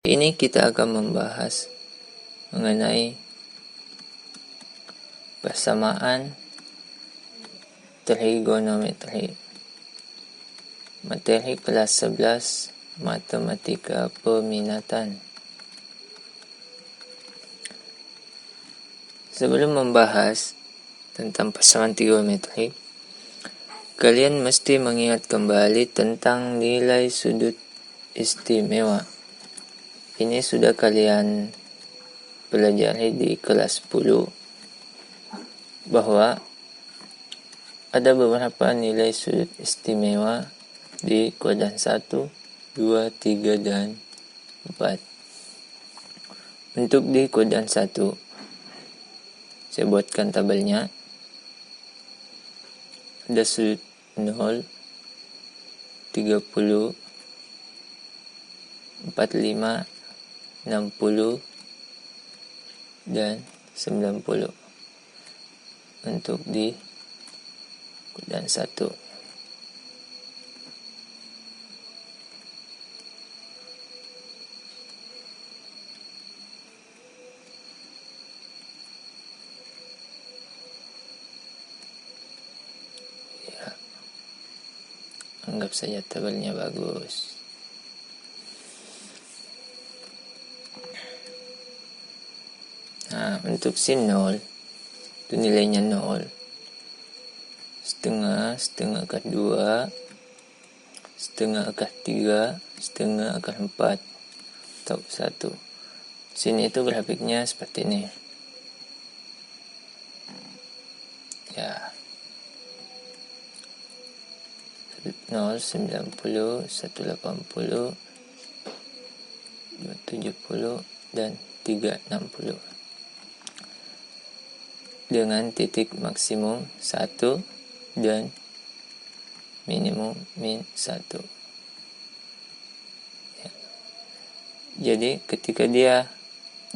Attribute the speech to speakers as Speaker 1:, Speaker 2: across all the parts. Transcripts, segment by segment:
Speaker 1: Ini kita akan membahas mengenai persamaan trigonometri. Materi kelas 11 Matematika Peminatan. Sebelum membahas tentang persamaan trigonometri, kalian mesti mengingat kembali tentang nilai sudut istimewa. Ini sudah kalian pelajari di kelas 10 bahwa ada beberapa nilai sudut istimewa di kuadran 1, 2, 3, dan 4. Untuk di kuadran 1, saya buatkan tabelnya. Ada sudut 0, 30, 45, 60, dan 90 untuk di kuadran 1. Ya, anggap saja tabelnya bagus. Nah, untuk sin 0 itu nilainya 0, setengah akar 2, setengah akar 3, setengah akar 4, atau 1. Sini itu grafiknya seperti ini. Ya. 0, 90, 180, 270, dan 360. Dengan titik maksimum 1 dan minimum min 1. Ya. Jadi ketika dia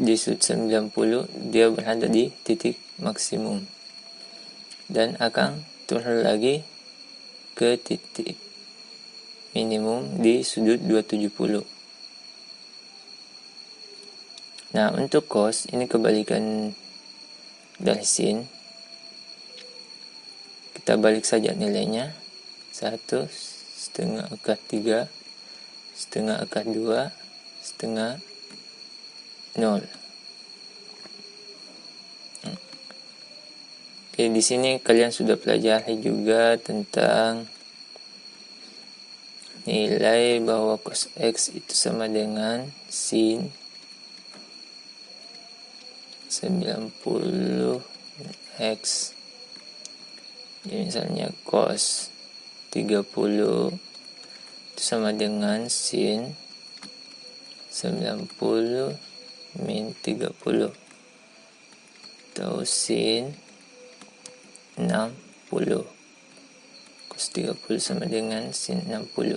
Speaker 1: di sudut 90, dia berada di titik maksimum dan akan turun lagi ke titik minimum di sudut 270. Nah, untuk cos ini kebalikan dari sin. Kita balik saja nilainya. 1 setengah akar 3, setengah akar 2, setengah 0. Oke, di sini kalian sudah pelajari juga tentang nilai bahwa cos X itu sama dengan sin 90x. Jadi misalnya cos 30 itu sama dengan sin 90 min 30, atau sin 60. Cos 30 sama dengan sin 60.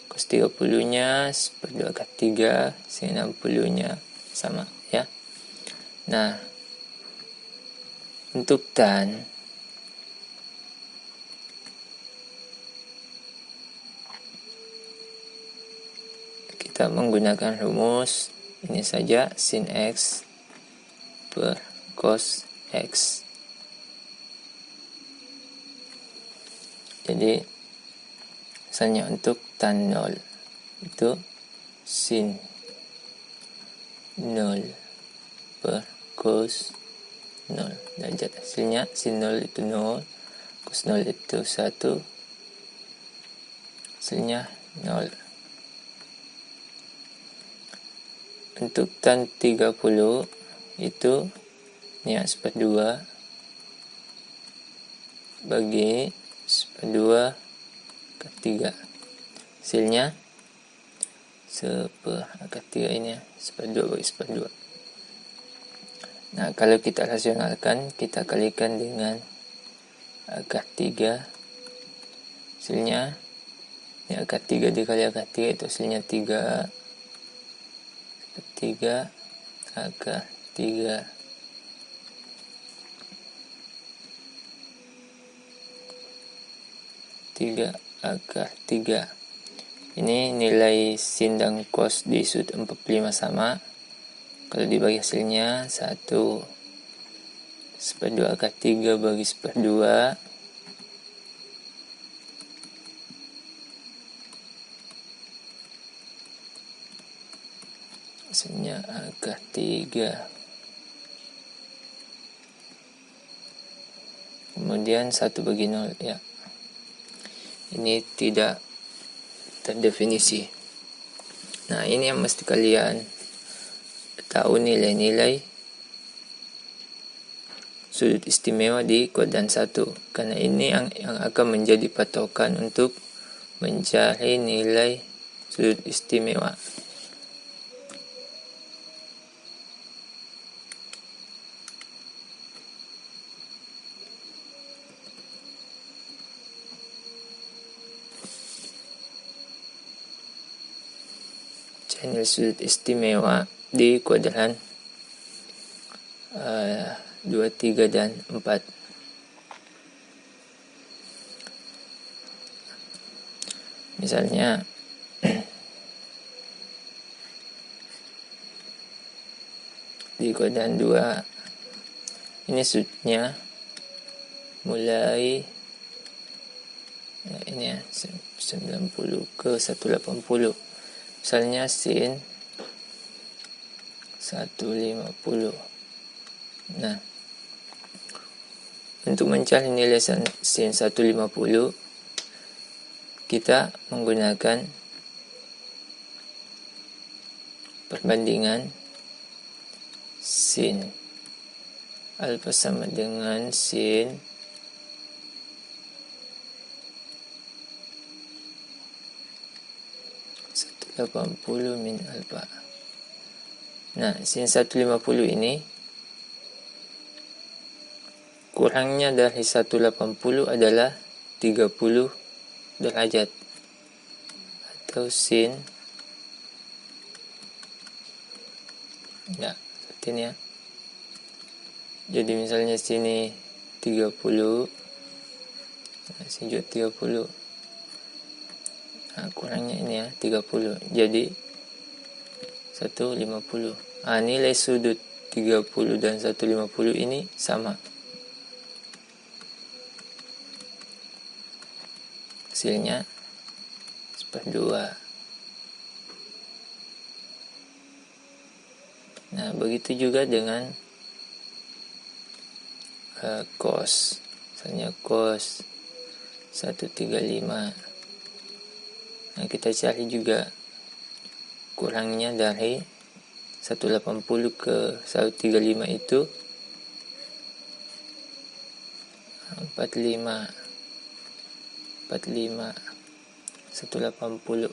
Speaker 1: Cos 30 nya /2 akar 3, sin 60 nya sama ya. Nah, untuk tan kita menggunakan rumus ini saja, sin X per cos X. Jadi misalnya untuk tan 0 itu sin 0 per cos 0 derajat. Hasilnya sin 0 itu 0, cos 0 itu 1, hasilnya 0. Untuk tan 30 itu ini /2 bagi /2 ke 3. Hasilnya 1/3 ini ya, /2 bagi /2. Nah, kalau kita rasionalkan, kita kalikan dengan akar 3. Hasilnya ini akar 3 dikali akar 3 itu hasilnya 3 akar 3. Akar 3. Ini nilai sin dan cos di sudut 45 sama. Kalau dibagi hasilnya 1/2 akar 3 bagi 1/2. Hasilnya akar 3. Kemudian 1/0 ya. Ini tidak terdefinisi. Nah, ini yang mesti kalian tahu, nilai-nilai sudut istimewa di kuadran 1. Karena ini yang akan menjadi patokan untuk mencari nilai sudut istimewa. Nilai sudut istimewa di kuadran 2, 3, dan 4. Misalnya di kuadran 2 ini sudutnya mulai ini ya, 90 ke 180. Misalnya sin 150. Nah, untuk mencari nilai sin 150, kita menggunakan perbandingan sin alfa sama dengan sin 180 min alfa. Nah, sin 150 ini kurangnya dari 180 adalah 30 derajat atau sin ya, seperti ini ya. Jadi misalnya sini 30, nah, sini juga 30. Nah, kurangnya ini ya 30, jadi 150. Nah, nilai sudut 30 dan 150 ini sama. Hasilnya 1/2. Nah, begitu juga dengan cos. Misalnya cos 135. Nah, kita cari juga kurangnya dari 180 ke 135 itu 45. 180.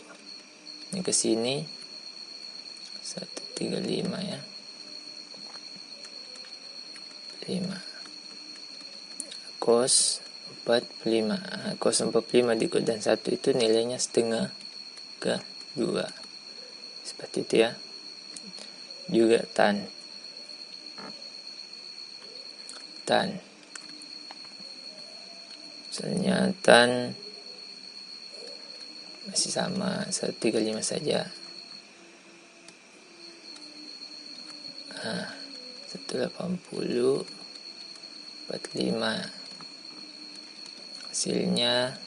Speaker 1: Ini ke sini 135 ya. 5. Cos 45. Nah, cos 45 di kuadran 1 itu nilainya 1/2 ke 2. Seperti itu ya. Juga tan. Misalnya tan masih sama 135 saja. Nah, 180 45. Hasilnya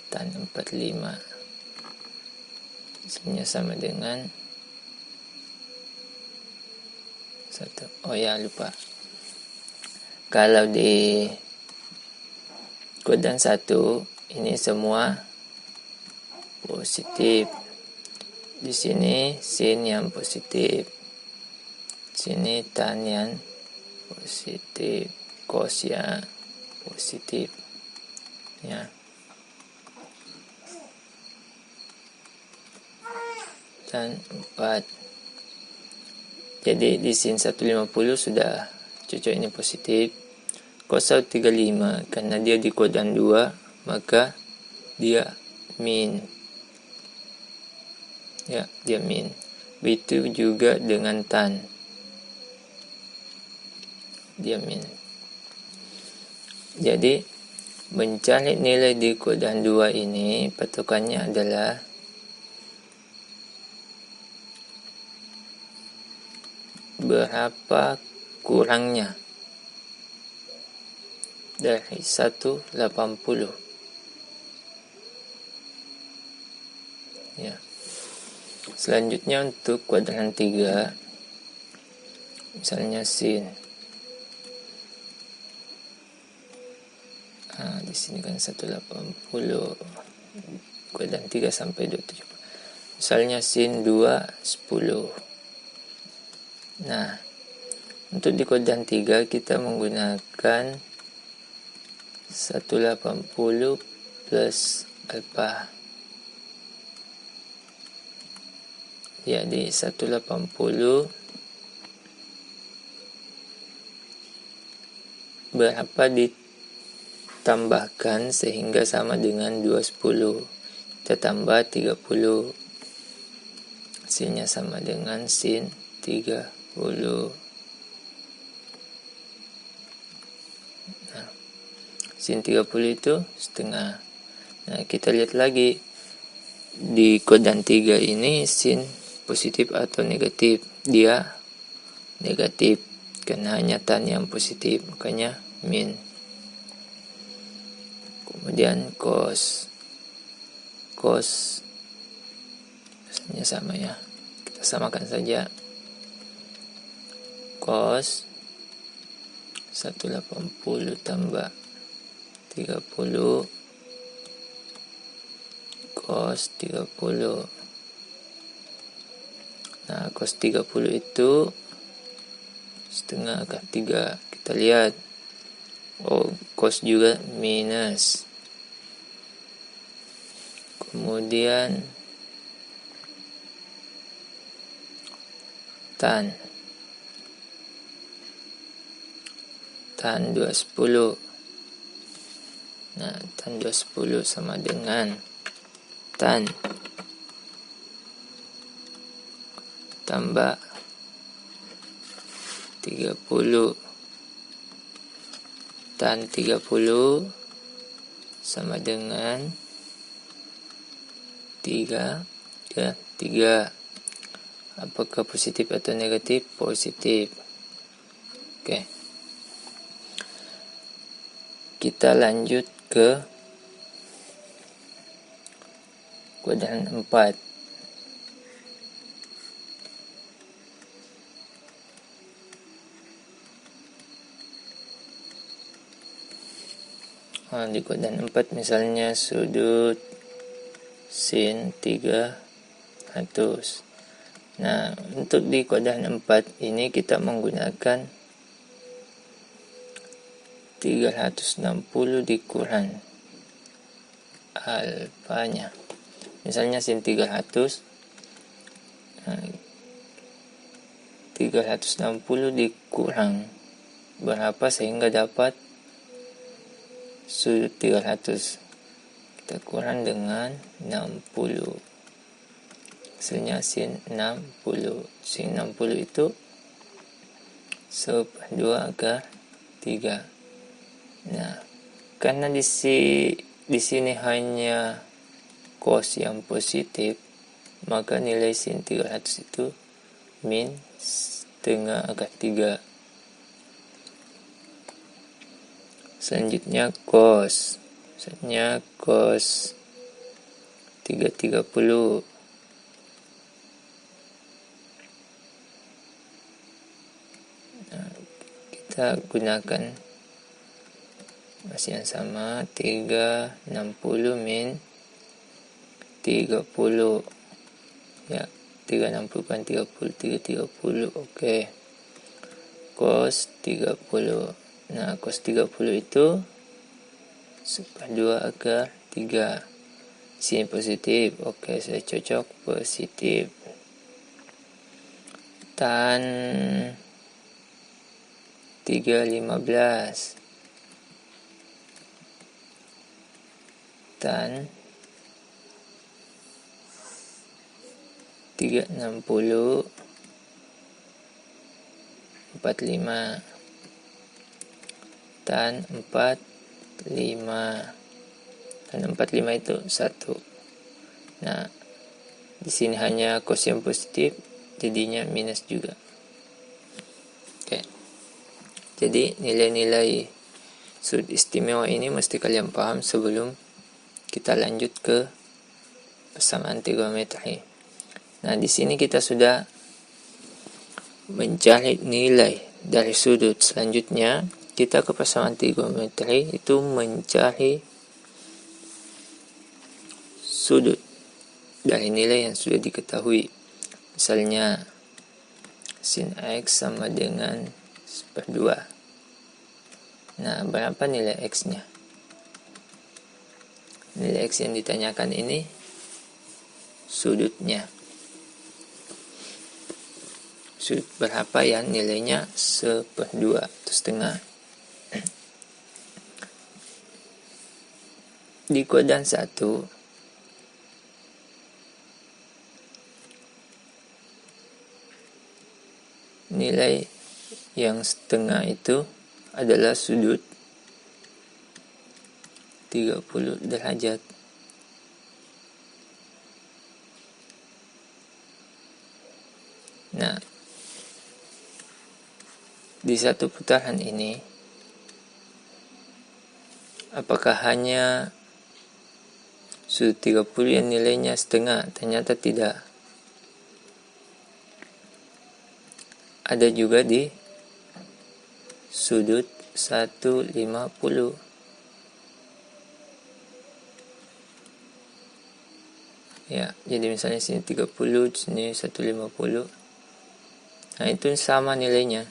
Speaker 1: tan 45. Hasilnya sama dengan 1. Oh ya, lupa. Kalau di kuadran 1 ini semua positif. Di sini sin yang positif. Sini tan yang positif. Cos yang positif. Ya. Dan 4. Jadi di sin 150 sudah cocok ini positif. Cos 135 karena dia di kuadran 2, maka dia min. Ya, dia min. Begitu juga dengan tan. Dia min. Jadi mencari nilai di kuadran 2 ini patokannya adalah berapa kurangnya dari 180. Ya. Selanjutnya untuk kuadran 3, misalnya sin. Di sini kan 180, kuadran 3 sampai 27. Misalnya sin 2, 10. Nah, untuk di kuadran 3 kita menggunakan 180 plus alfa. Jadi 180 berapa ditambahkan sehingga sama dengan 210. Kita tambah 30. Hasilnya sama dengan sin 30. Nah, sin 30 itu setengah. Nah, kita lihat lagi di kuadran 3 ini sin positif atau negatif. Dia negatif karena hanya tan yang positif, makanya min. Kemudian cos biasanya sama ya, kita samakan saja. Cos 180 tambah 30 cos 30. Nah, cos 30 itu setengah akar 3. Kita lihat, cos juga minus. Kemudian tan 210. Nah, tan 210 sama dengan tan tambah 30. Tan 30 sama dengan 3. Apakah positif atau negatif? Positif. Oke. Kita lanjut ke kuadran 4. Di kuadran 4 misalnya sudut sin 300. Nah, untuk di kuadran 4 ini kita menggunakan 360 dikurang alfanya. Misalnya sin 300, 360 dikurang berapa sehingga dapat sudut 300. Kita kurang dengan 60. Hasilnya sin 60. Sin 60 itu 1/2 akar 3. Nah, karena di sini hanya cos yang positif, maka nilai sin 300 itu min setengah akar 3. Selanjutnya cos. Misalnya cos 330. Nah, kita gunakan masih yang sama, 360 min 30. Ya, 360 kan 30, 330. Oke. Cos 30. Nah, cos 30 itu 1/2 akar 3. Sini positif. Oke, saya cocok positif. Tan 315. Tan 360 45. Tan 45. Tan 45 itu 1. Nah, di sini hanya cos yang positif, jadinya minus juga. Jadi nilai-nilai sudut istimewa ini mesti kalian paham sebelum kita lanjut ke persamaan trigonometri. Nah, di sini kita sudah mencari nilai dari sudut. Selanjutnya kita ke persamaan trigonometri itu mencari sudut dari nilai yang sudah diketahui. Misalnya sin X sama dengan 1/2. Nah, berapa nilai X-nya? Nilai X yang ditanyakan ini sudutnya. Sudut berapa ya nilainya? 1/2 atau setengah. Di kuadran 1 nilai yang setengah itu adalah sudut 30 derajat. Nah, di satu putaran ini, apakah hanya sudut 30 yang nilainya setengah? Ternyata tidak. Ada juga di sudut 150. Ya, jadi misalnya sini 30, sini 150. Nah, itu sama nilainya.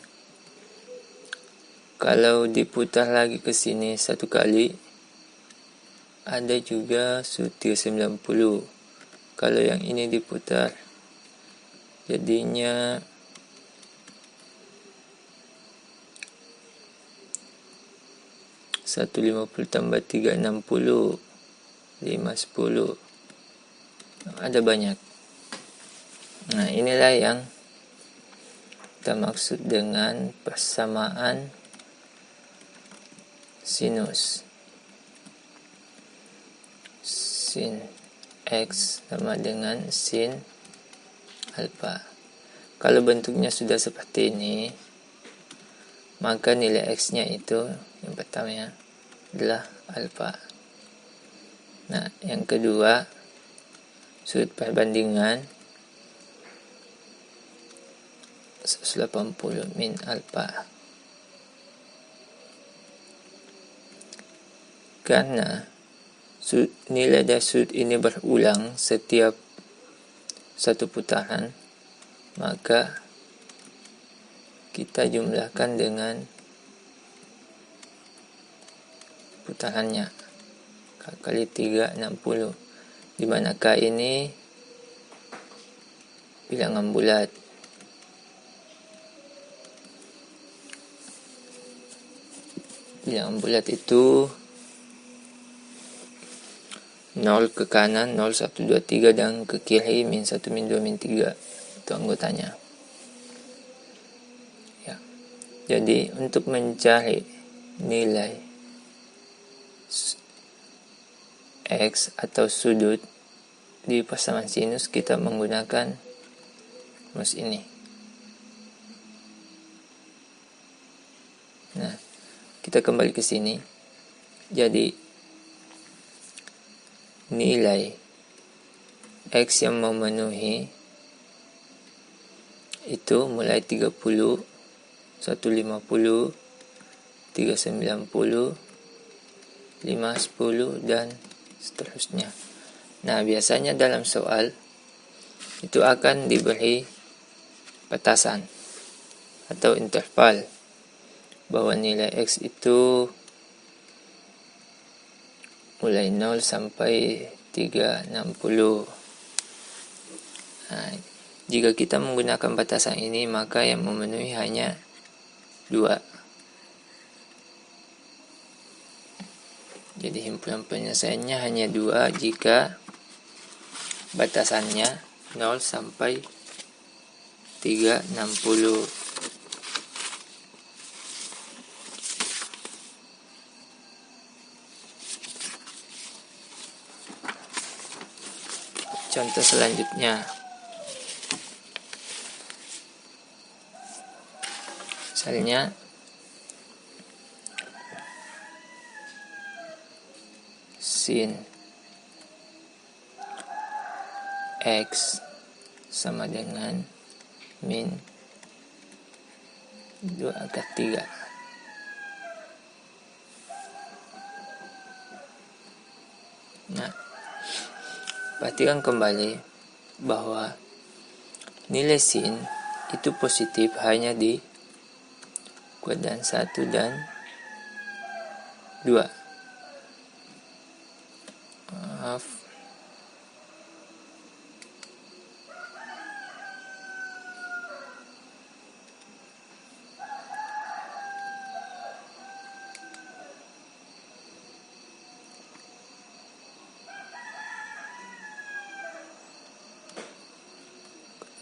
Speaker 1: Kalau diputar lagi ke sini satu kali, ada juga sudut 390. Kalau yang ini diputar, jadinya 150 tambah 3, 60, 5, 10. Ada banyak. Nah, inilah yang kita maksud dengan persamaan sinus. Sin X sama dengan sin alfa. Kalau bentuknya sudah seperti ini, maka nilai X-nya itu yang pertama adalah alfa. Nah, yang kedua, sudut perbandingan 180 min alfa. Karena nilai dari sudut ini berulang setiap satu putaran, maka kita jumlahkan dengan putarannya. Kali 3, 60. Dimanakah ini bilangan bulat? Bilangan bulat itu 0 ke kanan, 0, 1, 2, 3, dan ke kiri min 1, min 2, min 3. Itu anggotanya. Ya. Jadi untuk mencari nilai X atau sudut di persamaan sinus, kita menggunakan rumus ini. Nah, kita kembali ke sini. Jadi nilai X yang memenuhi itu mulai 30, 150, 390, 5, 10, dan seterusnya. Nah, biasanya dalam soal itu akan diberi batasan atau interval bahwa nilai X itu mulai 0 sampai 360. Nah, jika kita menggunakan batasan ini, maka yang memenuhi hanya 2. Jadi himpunan penyelesaiannya hanya 2 jika batasannya 0 sampai 360. Contoh selanjutnya, misalnya sin X sama dengan min 2/3. Nah, perhatikan kembali bahwa nilai sin itu positif hanya di kuadran 1 dan 2. Maaf.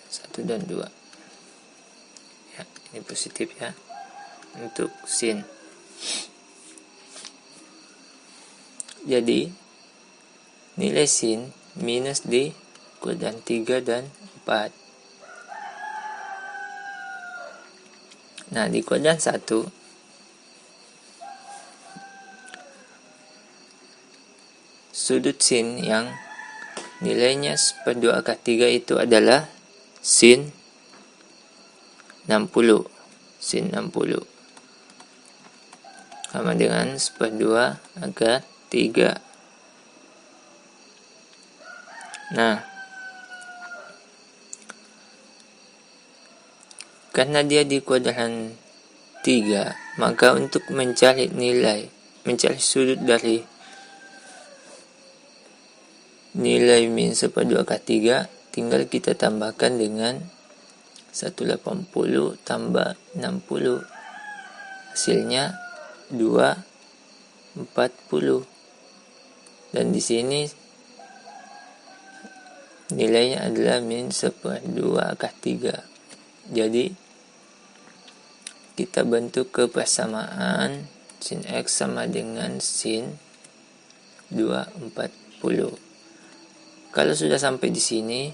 Speaker 1: Satu dan 2. Ya, ini positif ya untuk sin. Jadi nilai sin minus di kuadran 3 dan 4. Nah, di kuadran 1 sudut sin yang nilainya 1/2/3 itu adalah sin 60. Sin 60 sama dengan 1/2/3. Nah, karena dia di kuadran 3, maka untuk mencari sudut dari nilai min 1/2/3, tinggal kita tambahkan dengan 180 tambah 60. Hasilnya 240. Dan di sini nilainya adalah min 1/2/3. Jadi kita bentuk kebersamaan sin X sama dengan sin 240. Kalau sudah sampai di sini,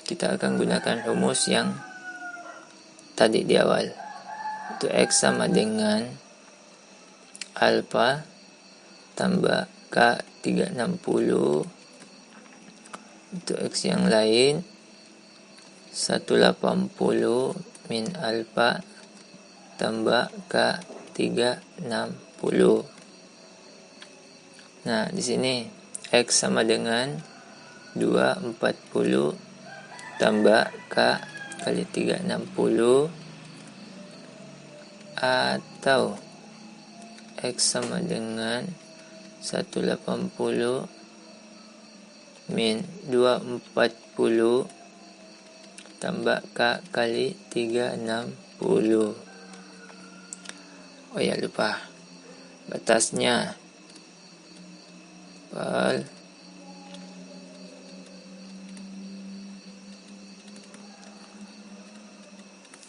Speaker 1: kita akan gunakan rumus yang tadi di awal. Itu X sama dengan alfa tambah K 360. Untuk X yang lain 180 min alfa tambah K 360. Nah, di sini X sama dengan 240 tambah K kali 360, atau X sama dengan 180 min 240 tambah K kali 360. Oh ya, lupa batasnya.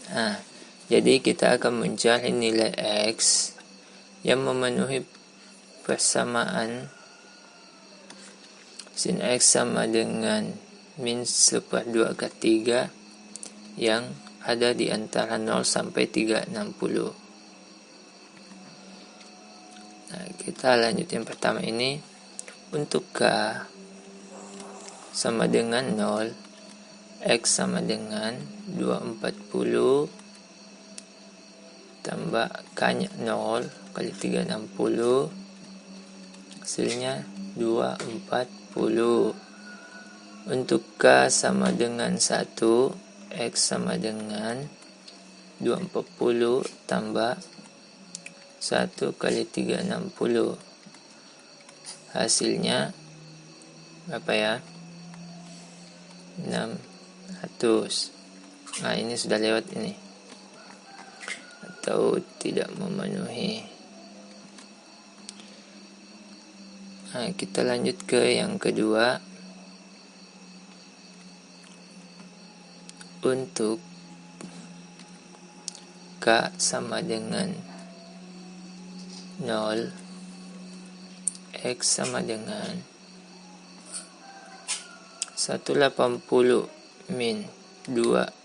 Speaker 1: Nah, jadi kita akan mencari nilai X yang memenuhi persamaan sin X sama dengan min 1/2/3 yang ada di antara 0 sampai 360. Nah, kita lanjut yang pertama ini. Untuk K sama dengan 0, X sama dengan 240 tambah K-nya 0 kali 360, hasilnya 240. Untuk K sama dengan 1, X sama dengan 240 tambah 1 kali 360, hasilnya berapa ya? 600. Nah, ini sudah lewat ini, atau tidak memenuhi. Nah, kita lanjut ke yang kedua. Untuk K sama dengan 0, X sama dengan 180 min 2 180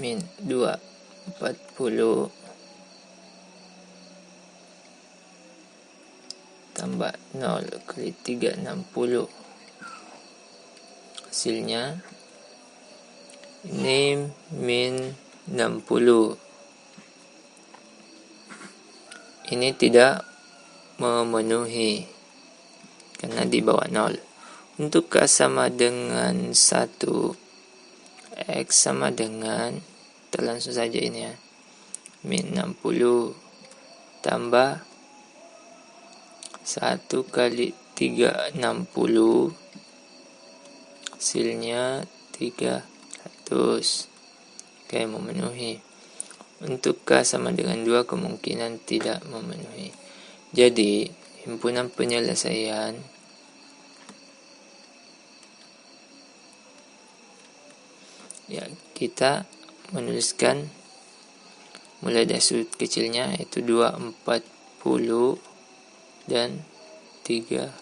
Speaker 1: min 2 40 tambah 0 kali 3 60. Hasilnya ini min 60. Ini tidak memenuhi karena di bawah 0. Untuk K sama dengan 1, X sama dengan, kita langsung saja ini ya, min 60 tambah 1 kali 3 60, hasilnya 300. Oke, memenuhi. Untuk K sama dengan 2 kemungkinan tidak memenuhi. Jadi himpunan penyelesaian ya, kita menuliskan mulai dari sudut kecilnya yaitu 240 dan 300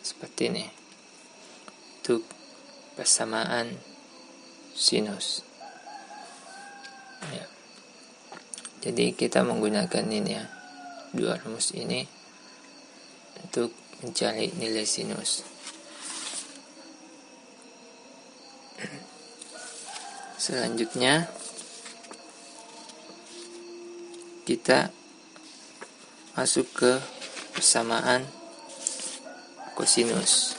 Speaker 1: seperti ini untuk persamaan sinus ya. Jadi kita menggunakan ini ya, dua rumus ini untuk mencari nilai sinus. Selanjutnya kita masuk ke persamaan kosinus.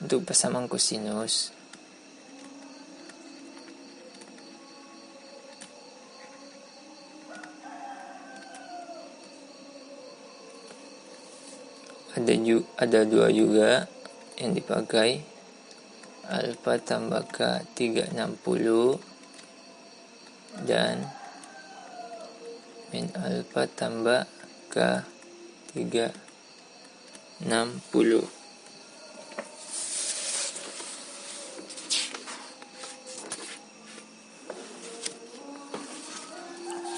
Speaker 1: Untuk persamaan kosinus ada dua juga yang dipakai, alfa tambah K 360 dan min alfa tambah K 360.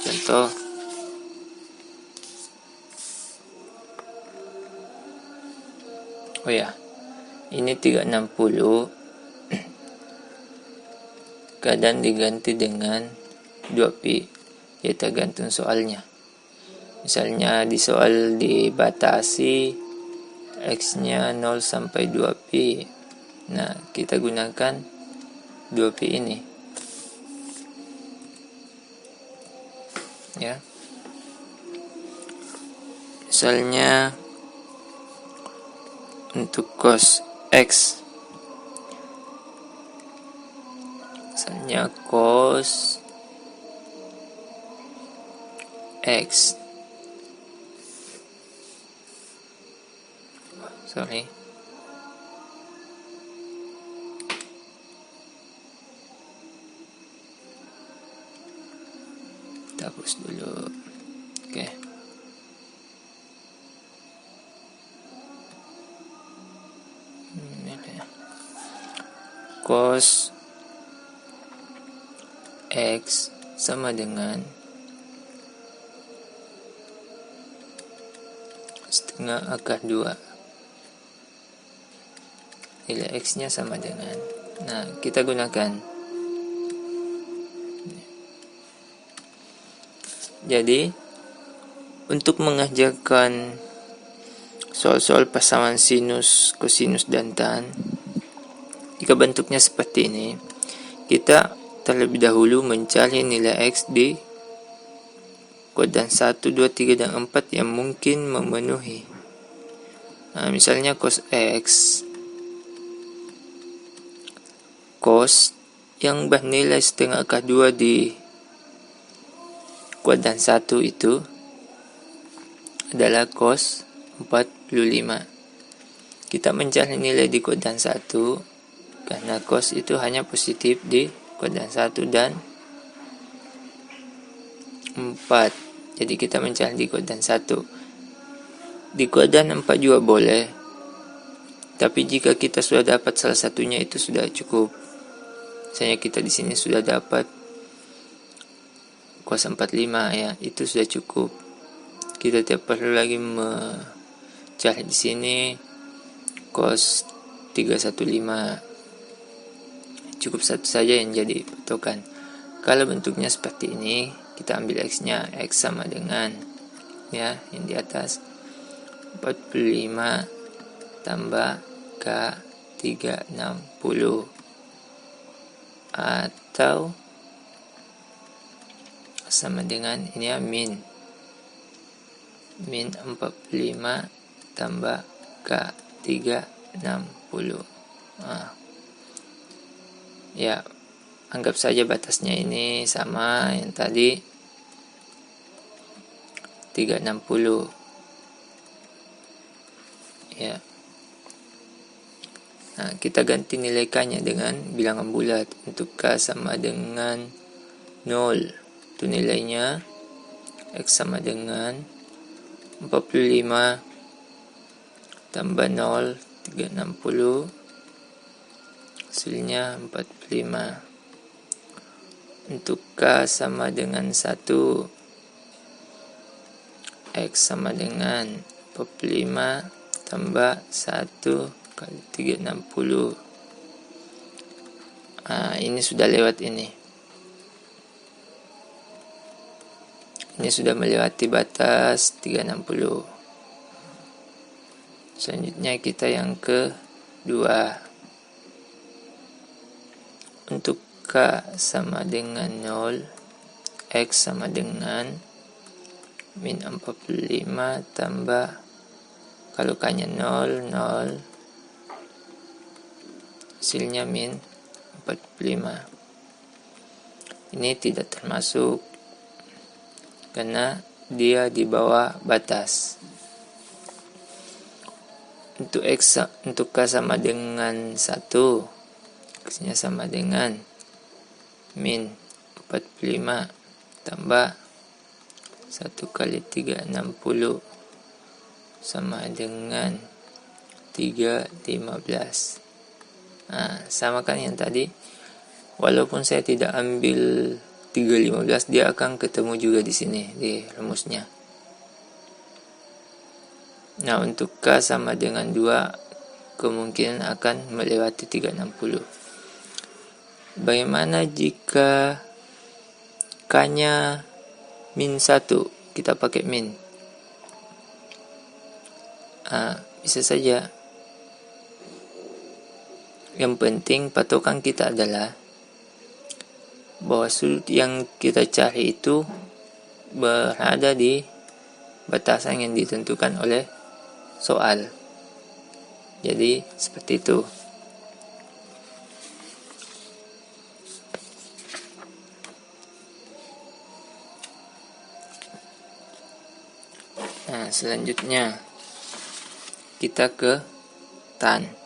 Speaker 1: Contoh ini 360 kadang diganti dengan 2pi, ya tergantung soalnya. Misalnya di soal dibatasi X-nya 0 sampai 2pi. Nah, kita gunakan 2pi ini. Ya. Misalnya untuk cos X, misalnya cos X kita hapus dulu. Oke. Cos X sama dengan setengah akar 2. Nilai X-nya sama dengan, nah kita gunakan. Jadi untuk mengajarkan soal-soal persamaan sinus, kosinus, dan tan, jika bentuknya seperti ini, kita terlebih dahulu mencari nilai X di kuadran 1, 2, 3, dan 4 yang mungkin memenuhi. Nah, misalnya cos X, cos yang bernilai setengah akar 2 di kuadran 1 itu adalah cos 45. Kita mencari nilai di kuadran 1 karena cos itu hanya positif di kuadran 1 dan 4. Jadi kita mencari di kuadran 1. Di kuadran 4 juga boleh. Tapi jika kita sudah dapat salah satunya itu sudah cukup. Misalnya kita di sini sudah dapat cos 45 ya, itu sudah cukup. Kita tidak perlu lagi mencari di sini cos 315. Cukup satu saja yang jadi patokan. Kalau bentuknya seperti ini, kita ambil X-nya. X sama dengan, ya, yang di atas 45 tambah K 360, atau sama dengan ini ya, min 45 tambah K 360. Ya, anggap saja batasnya ini sama yang tadi 360. Ya. Nah, kita ganti nilai K-nya dengan bilangan bulat. Untuk K sama dengan 0. Itu nilainya. X sama dengan 45 tambah 0, 360. Hasilnya 45. Untuk K sama dengan 1. X sama dengan 45 tambah 1 kali 360. Ini sudah lewat ini. Ini sudah melewati batas 360. Selanjutnya kita yang kedua. Untuk K sama dengan 0, X sama dengan min 45 tambah, kalau K-nya 0, 0, hasilnya min 45. Ini tidak termasuk karena dia di bawah batas. Untuk K sama dengan 1, X-nya sama dengan min 45 tambah 1 kali 360 sama dengan 315. Sama kan yang tadi. Walaupun saya tidak ambil 315, dia akan ketemu juga di sini di rumusnya. Nah, untuk K sama dengan 2, kemungkinan akan melewati 360. Bagaimana jika K-nya min 1? Kita pakai min. Bisa saja. Yang penting patokan kita adalah bahwa sudut yang kita cari itu berada di batasan yang ditentukan oleh soal. Jadi seperti itu. Nah, selanjutnya kita ke tan.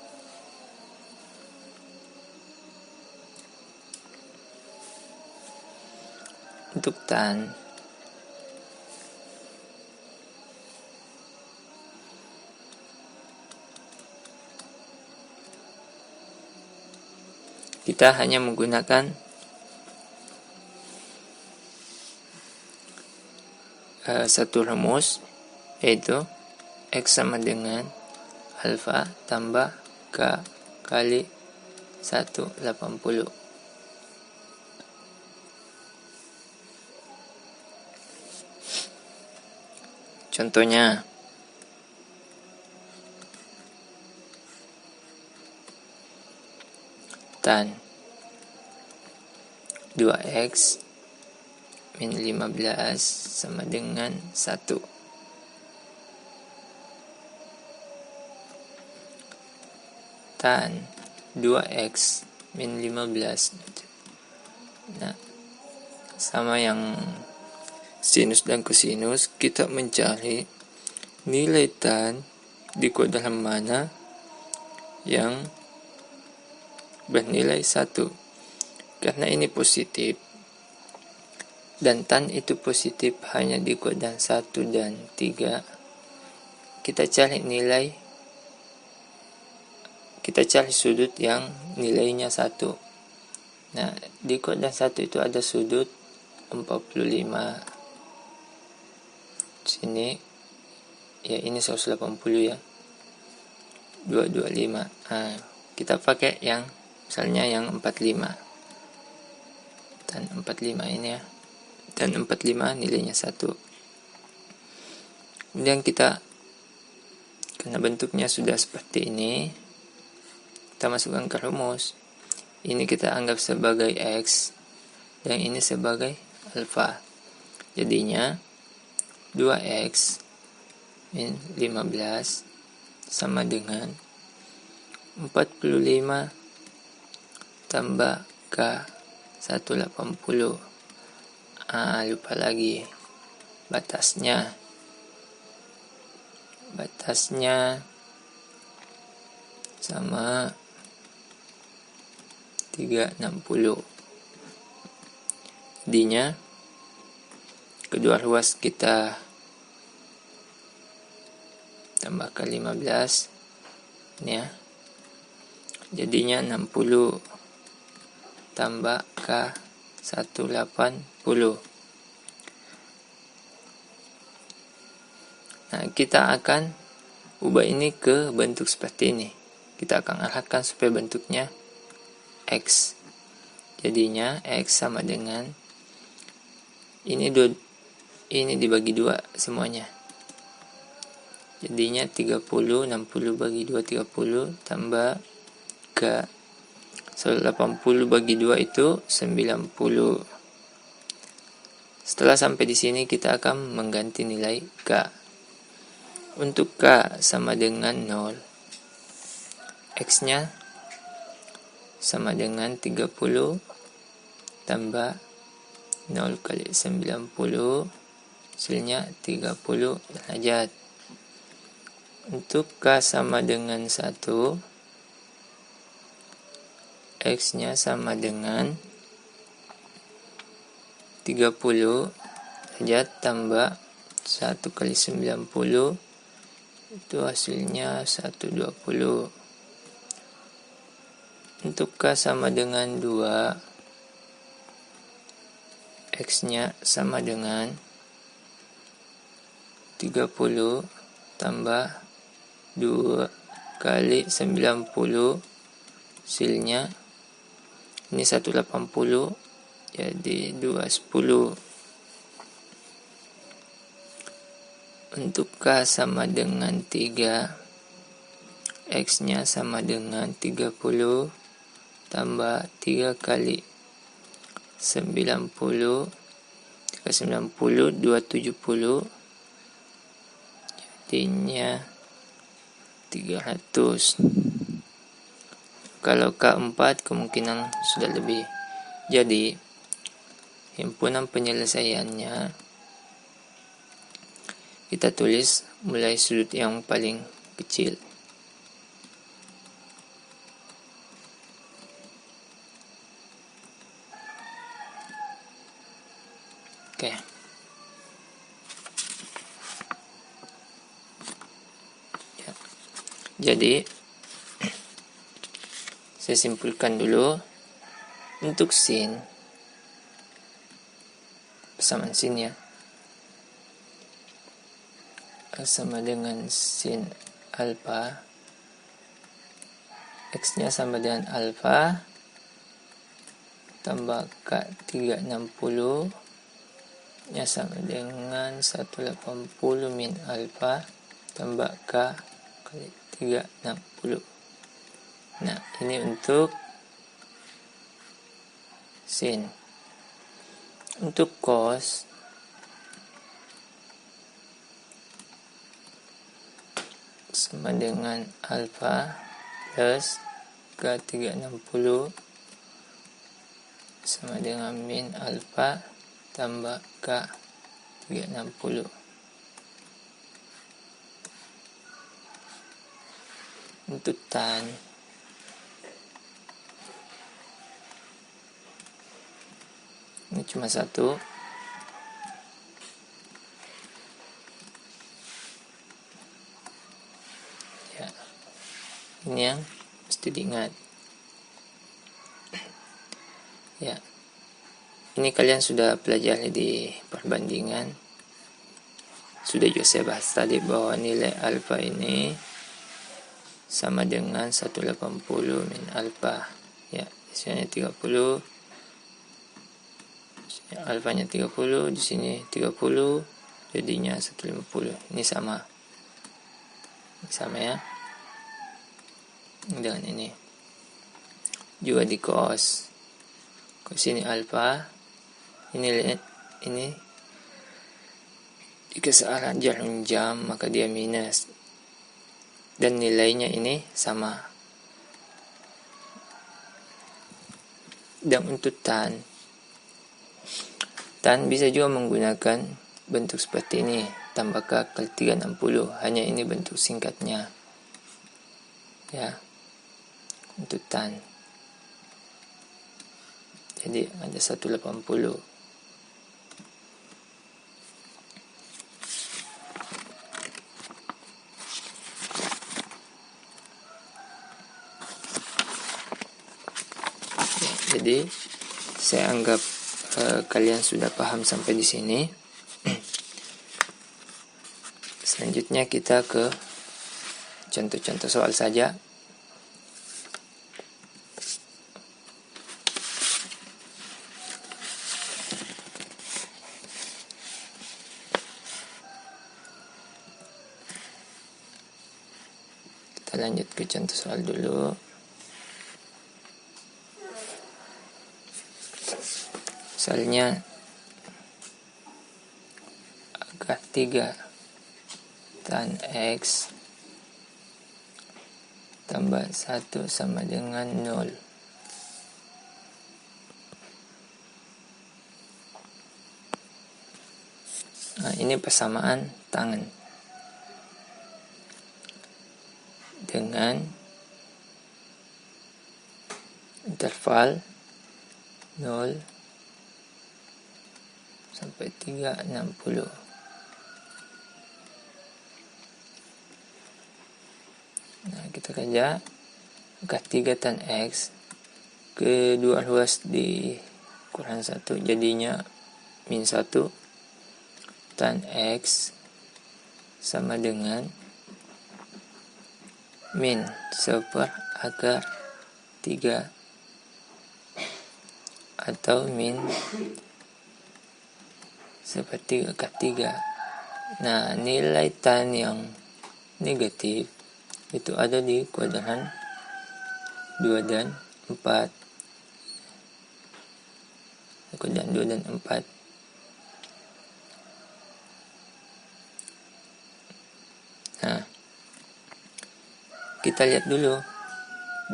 Speaker 1: Untuk tan, kita hanya menggunakan satu rumus, yaitu X sama dengan alfa tambah K kali 180. Contohnya, tan 2X min 15 sama dengan 1. Tan 2X min 15. Nah, sama yang sinus dan kosinus, kita mencari nilai tan di kuadran mana yang bernilai 1. Karena ini positif dan tan itu positif hanya di kuadran 1 dan 3, kita cari sudut yang nilainya 1. Nah, di kuadran 1 itu ada sudut 45. Sini ya, ini 180 ya. 225. kita pakai yang misalnya yang 45 dan 45 ini ya, dan 45 nilainya 1. Kemudian kita, karena bentuknya sudah seperti ini, kita masukkan ke rumus. Ini kita anggap sebagai X dan ini sebagai alfa. Jadinya 2X min 15 sama dengan 45 tambah K 180. Lupa lagi batasnya sama 360. Jadinya kedua ruas kita tambahkan 15 ini ya, jadinya 60 tambah K 180. Nah, kita akan ubah ini ke bentuk seperti ini. Kita akan arahkan supaya bentuknya X. Jadinya X sama dengan ini dibagi 2 semuanya. Jadinya 30, 60 bagi 2 30 tambah K 180 bagi 2 itu 90. Setelah sampai di sini kita akan mengganti nilai K. Untuk K sama dengan 0, X-nya sama dengan 30 tambah 0 kali 90, hasilnya 30 derajat. Untuk K sama dengan 1, X-nya sama dengan 30 derajat tambah 1 kali 90, itu hasilnya 120. Untuk K sama dengan 2, X-nya sama dengan 30 tambah 2 kali 90, hasilnya ini 180, jadi 210. Untuk K sama dengan 3, X-nya sama dengan 30 tambah 3 kali 90, 270, jadinya 300. Kalau K4 kemungkinan sudah lebih. Jadi himpunan penyelesaiannya kita tulis mulai sudut yang paling kecil. Oke. Ya. Jadi saya simpulkan dulu. Untuk sin, persamaan sin ya, sama dengan sin alfa, X-nya sama dengan alfa tambah K 360 nya sama dengan 180 min alfa tambah K kali 360. Nah, ini untuk sin. Untuk cos, sama dengan alfa plus K360 sama dengan min alfa tambah K360. Untuk tan, ini cuma satu. Ya, ini yang mesti diingat. Ya, ini kalian sudah pelajari di perbandingan. Sudah juga saya bahas tadi bahwa nilai alfa ini sama dengan 180 min alfa. Ya, isinya 30. Alfanya 30, di sini 30, jadinya 150. Ini sama. Sama ya. Dengan ini. Juga di cos. Cos ini alfa. Ini jika searah jarum jam maka dia minus. Dan nilainya ini sama. Dan untuk tan bisa juga menggunakan bentuk seperti ini, tambah ke kali 360. Hanya ini bentuk singkatnya. Ya. Untuk tan. Jadi ada 180. Jadi saya anggap kalian sudah paham sampai di sini. Selanjutnya kita ke contoh-contoh soal saja. Kita lanjut ke contoh soal dulu. Misalnya akar 3 tan X tambah 1 sama dengan 0. Nah, ini persamaan tangan dengan interval 0 sampai 360. Nah, kita kerja akar 3 tan X, kedua ruas di kurang 1, jadinya min 1 tan X sama dengan min 1/4 akar 3 atau min 1/3 akar 3. Nah, nilai tan yang negatif itu ada di kuadran 2 dan 4. Kuadran 2 dan 4. Nah, kita lihat dulu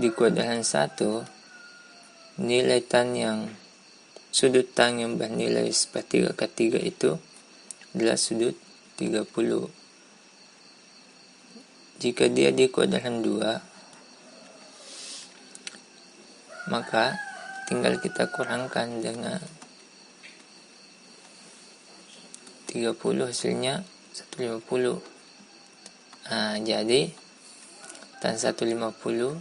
Speaker 1: di kuadran 1 nilai tan yang sudut tan yang bernilai 1/3 akar 3 itu adalah sudut 30. Jika dia di kuadran 2, maka tinggal kita kurangkan dengan 30, hasilnya 150. Nah, jadi tan 150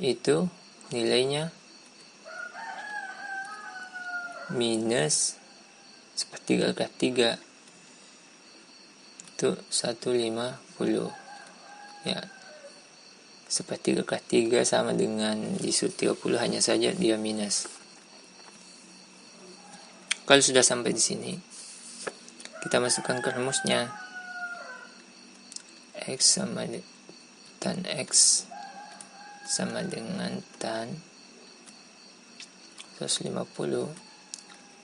Speaker 1: itu nilainya minus 1/3 akar 3. Itu 150. Ya. 1/3 akar 3 sama dengan di sudut 30, hanya saja dia minus. Kalau sudah sampai di sini, kita masukkan ke rumusnya. X sama tan X sama dengan tan 150.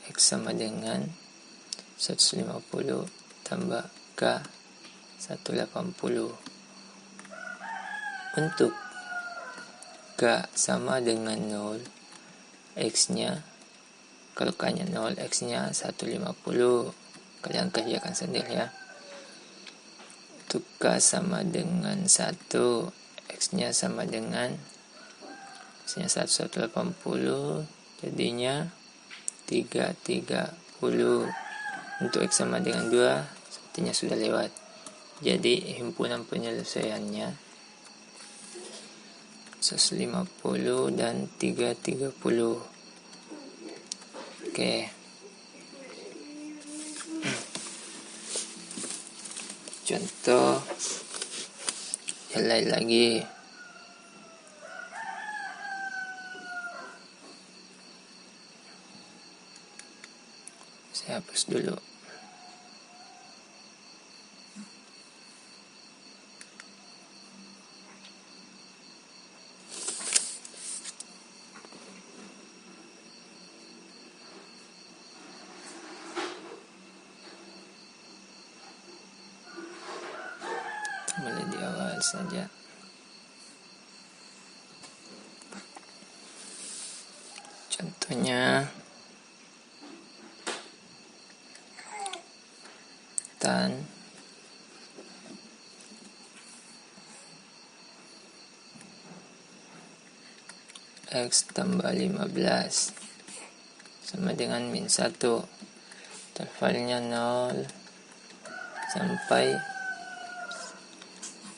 Speaker 1: X sama dengan 150 tambah K 180. Untuk K sama dengan 0, X-nya, kalau K-nya 0, X-nya 150. Kalian kerjakan sendiri ya. Untuk K sama dengan 1, X-nya sama dengan X-nya 180, jadinya 330. Untuk X sama dengan 2, sepertinya sudah lewat. Jadi himpunan penyelesaiannya 150 dan 330. Oke. Contoh Helai lagi. Saya hapus dulu. Mulai di awal saja. Contohnya tan X tambah 15 sama dengan min 1. Intervalnya 0 sampai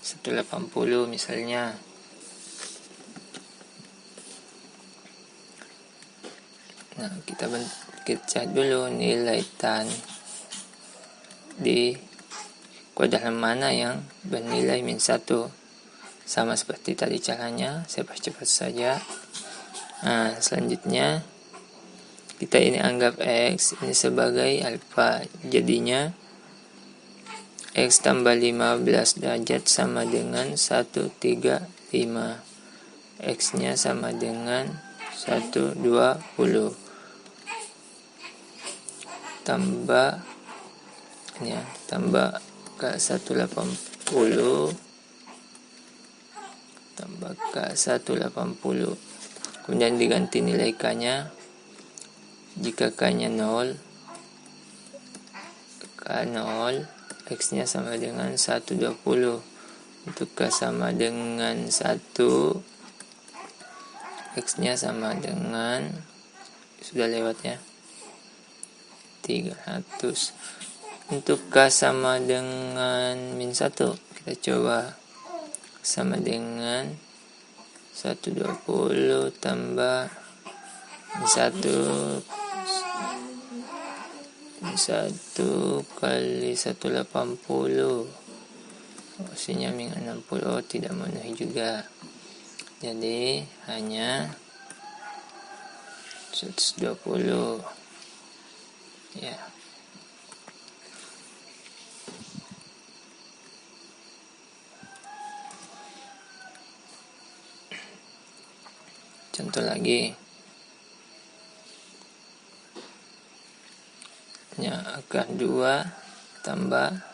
Speaker 1: 180 misalnya. Nah, kita cari dulu nilai tan di kuadran mana yang bernilai min 1. Sama seperti tadi caranya, saya percepat saja. Nah, selanjutnya kita ini anggap X ini sebagai alfa. Jadinya X tambah 15 derajat sama dengan 135. X nya sama dengan 120 tambah ini ya, tambah ke 180 tambah ke 180. Kemudian diganti nilai K-nya. Jika K-nya 0, K0, X-nya sama dengan 120. Untuk K sama dengan 1, X-nya sama dengan, sudah lewat ya, 300. Untuk K sama dengan min 1, kita coba sama dengan 120 tambah min 1 kali 180, hasilnya min 60. Tidak memenuhi juga, jadi hanya 120 ya. Contoh lagi ya, akar 2 tambah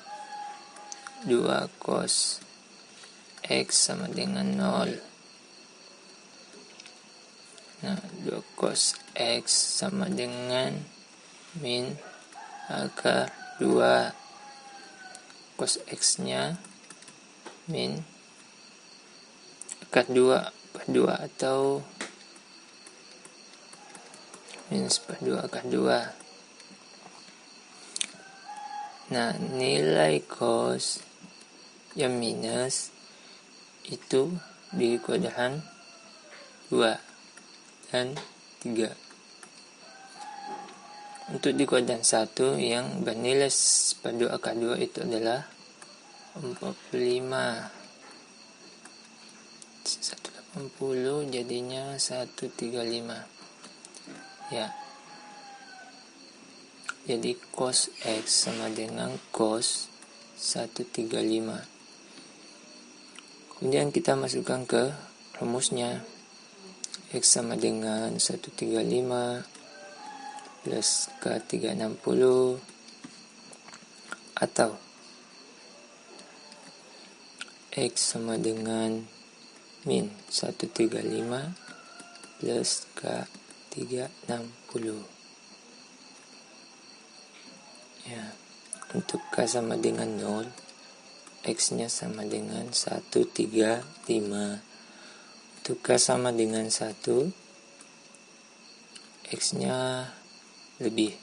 Speaker 1: 2 cos X sama dengan 0. Nah, 2 cos X sama dengan min akar 2. Cos X nya min akar 2 per 2 atau minus per 2 akar 2. Nah, nilai cos yang minus itu di kuadran 2 dan 3. Untuk di kuadran 1 yang bernilai per 2 akar 2 itu adalah 45. 180 jadinya 135 ya. Jadi cos X sama dengan cos 135. Kemudian kita masukkan ke rumusnya. X sama dengan 135 plus K360 atau X sama dengan min 135 plus K360 ya. Untuk K sama dengan 0, X nya sama dengan 135. Untuk K sama dengan 1, X nya lebih.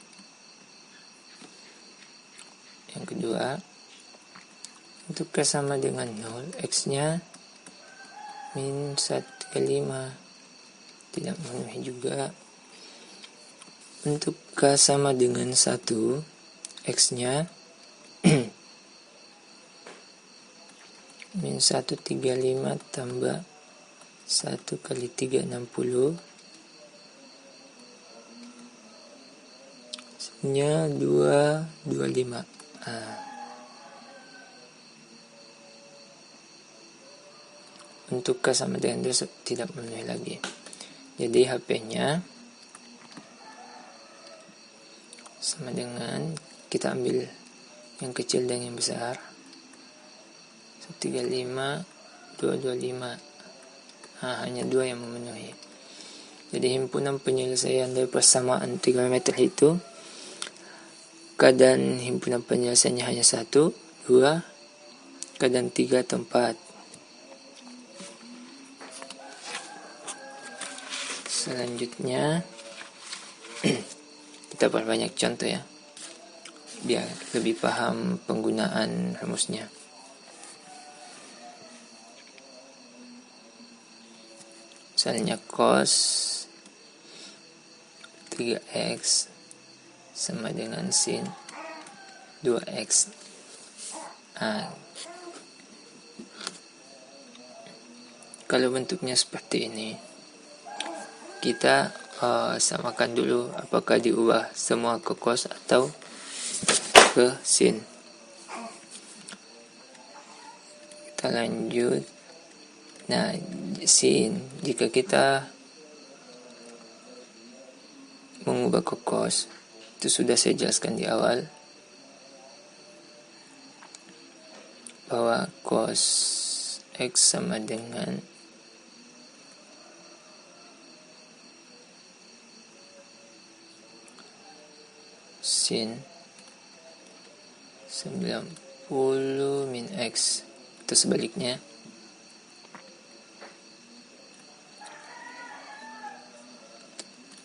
Speaker 1: Yang kedua, untuk K sama dengan 0, X nya min 135. Tidak memenuhi juga. Untuk K sama dengan 1, X nya min 135 tambah 1 kali 3 60 nya 225. Untuk K sama dengan 2 tidak memenuhi lagi. Jadi HP-nya sama dengan, kita ambil yang kecil dan yang besar, 135 225. Hanya 2 yang memenuhi. Jadi himpunan penyelesaian dari persamaan trigonometri itu, keadaan himpunan penyelesaiannya hanya 1, 2, keadaan 3 atau 4. Selanjutnya kita perbanyak contoh ya, biar lebih paham penggunaan rumusnya. Misalnya cos 3x sama dengan sin 2x. Kalau bentuknya seperti ini, kita samakan dulu apakah diubah semua ke cos atau ke sin. Kita lanjut. Nah, sin, jika kita mengubah ke cos, itu sudah saya jelaskan di awal bahwa cos x sama dengan sin 90 min x, atau sebaliknya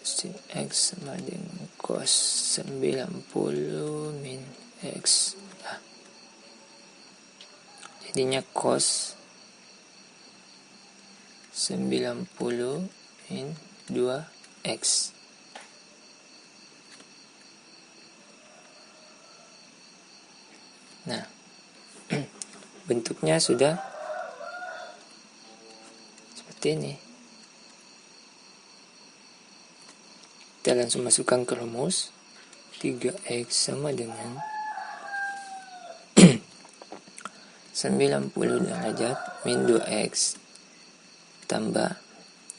Speaker 1: sin x sama dengan cos 90 min x. Jadinya cos 90 min 2x. Nah, bentuknya sudah seperti ini. Kita langsung masukkan ke rumus. 3x sama dengan 90 derajat min 2x tambah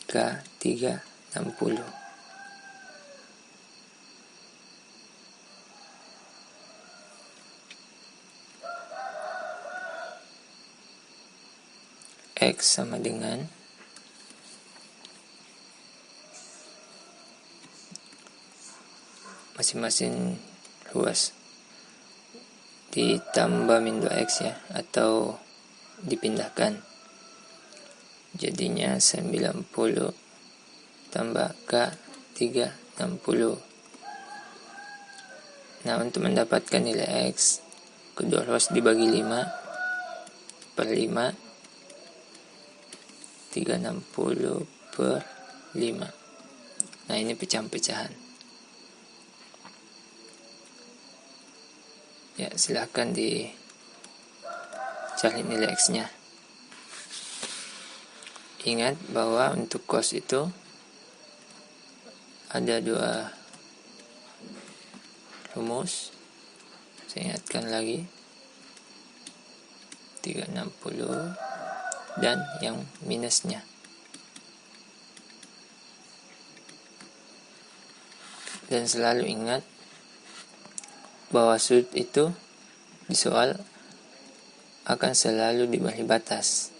Speaker 1: K 360. X sama dengan masing-masing ruas ditambah min 2x ya, atau dipindahkan. Jadinya 90 tambah K 360. Nah, untuk mendapatkan nilai X, kedua ruas dibagi 5 per 5, 360 per 5. Nah, ini pecahan-pecahan. Ya, silahkan dicari nilai X-nya. Ingat bahwa untuk cos itu ada 2 rumus. Saya ingatkan lagi, 360 dan yang minusnya. Dan selalu ingat bahwa sudut itu di soal akan selalu diberi batas.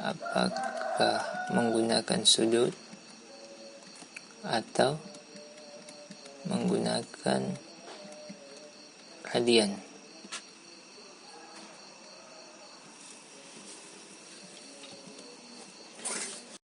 Speaker 1: Apakah menggunakan sudut atau menggunakan radian.